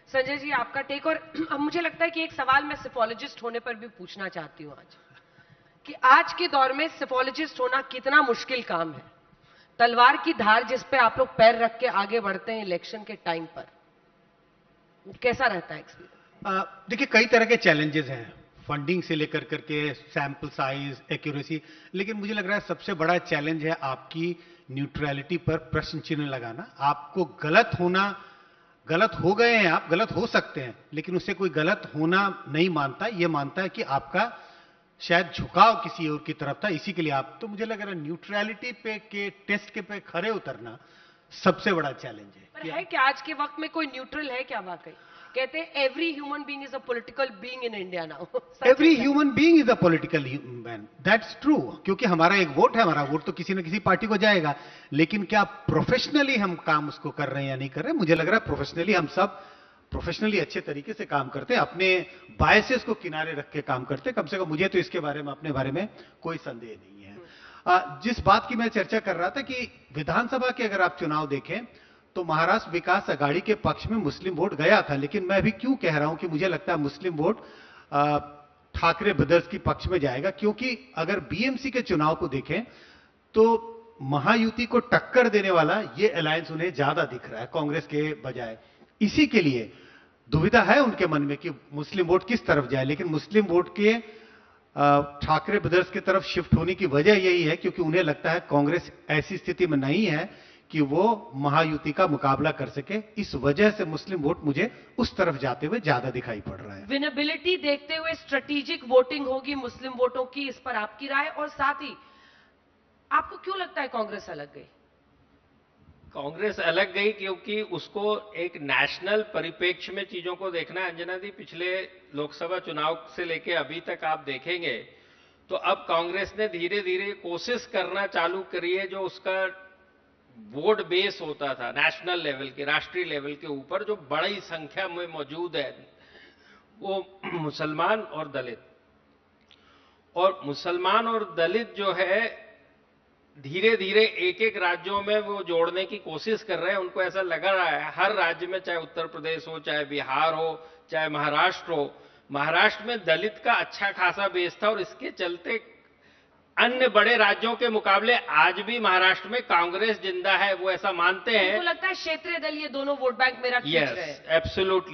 संजय जी, आपका टेक। और अब मुझे लगता है कि एक सवाल मैं सिफोलॉजिस्ट होने पर भी पूछना चाहती हूँ आज, कि आज के दौर में सिफोलॉजिस्ट होना कितना मुश्किल काम है। तलवार की धार जिस पे आप लोग पैर रख के आगे बढ़ते हैं इलेक्शन के टाइम पर, कैसा रहता है एक्सपीरियंस? देखिए, कई तरह के चैलेंजेस हैं, फंडिंग से लेकर करके सैंपल साइज, एक्यूरेसी। लेकिन मुझे लग रहा है सबसे बड़ा चैलेंज है आपकी न्यूट्रलिटी पर प्रश्न चिन्ह लगाना। आपको गलत हो गए हैं, आप गलत हो सकते हैं, लेकिन उससे कोई गलत होना नहीं मानता, ये मानता है कि आपका शायद झुकाव किसी और की तरफ था, इसी के लिए आप। तो मुझे लग रहा है न्यूट्रलिटी पे के टेस्ट के पे खरे उतरना सबसे बड़ा चैलेंज है। पर है क्या आज के वक्त में कोई न्यूट्रल है क्या? वाकई कहते हैं every human being is a political being in India now. Every human being is a political man, that's true. क्योंकि हमारा एक वोट है, हमारा वोट तो किसी न किसी पार्टी को जाएगा। लेकिन क्या प्रोफेशनली हम काम उसको कर रहे हैं या नहीं कर रहे हैं? मुझे लग रहा है प्रोफेशनली हम सब प्रोफेशनली अच्छे तरीके से काम करते हैं, अपने बायसेस को किनारे रख के काम करते हैं। कम से कम मुझे तो इसके बारे में, अपने बारे में कोई संदेह नहीं है। जिस बात की मैं चर्चा कर रहा था कि विधानसभा के अगर आप चुनाव देखें तो महाराष्ट्र विकास अघाड़ी के पक्ष में मुस्लिम वोट गया था। लेकिन मैं अभी क्यों कह रहा हूं कि मुझे लगता है मुस्लिम वोट ठाकरे ब्रदर्स की पक्ष में जाएगा, क्योंकि अगर बीएमसी के चुनाव को देखें तो महायुति को टक्कर देने वाला ये अलायंस उन्हें ज्यादा दिख रहा है कांग्रेस के बजाय। इसी के लिए दुविधा है उनके मन में कि मुस्लिम वोट किस तरफ जाए। लेकिन मुस्लिम वोट के ठाकरे ब्रदर्स की तरफ शिफ्ट होने की वजह यही है क्योंकि उन्हें लगता है कांग्रेस ऐसी स्थिति में नहीं है कि वो महायुति का मुकाबला कर सके। इस वजह से मुस्लिम वोट मुझे उस तरफ जाते हुए ज्यादा दिखाई पड़ रहा है। विनेबिलिटी देखते हुए स्ट्रेटेजिक वोटिंग होगी मुस्लिम वोटों की, इस पर आपकी राय? और साथ ही आपको क्यों लगता है कांग्रेस अलग गई? कांग्रेस अलग गई क्योंकि उसको एक नेशनल परिप्रेक्ष्य में चीजों को देखना है। अंजना जी, पिछले लोकसभा चुनाव से लेके अभी तक आप देखेंगे तो अब कांग्रेस ने धीरे धीरे कोशिश करना चालू करी है, जो उसका वोट बेस होता था नेशनल लेवल के, राष्ट्रीय लेवल के ऊपर, जो बड़ी संख्या में मौजूद है, वो मुसलमान और दलित। और मुसलमान और दलित जो है धीरे धीरे एक एक राज्यों में वो जोड़ने की कोशिश कर रहे हैं। उनको ऐसा लग रहा है हर राज्य में, चाहे उत्तर प्रदेश हो, चाहे बिहार हो, चाहे महाराष्ट्र हो, महाराष्ट्र में दलित का अच्छा खासा बेस था और इसके चलते अन्य बड़े राज्यों के मुकाबले आज भी महाराष्ट्र में कांग्रेस जिंदा है, वो ऐसा मानते हैं। उनको लगता है क्षेत्रीय दल ये दोनों वोट बैंक मेरा खींच रहे हैं। एब्सोल्युटली।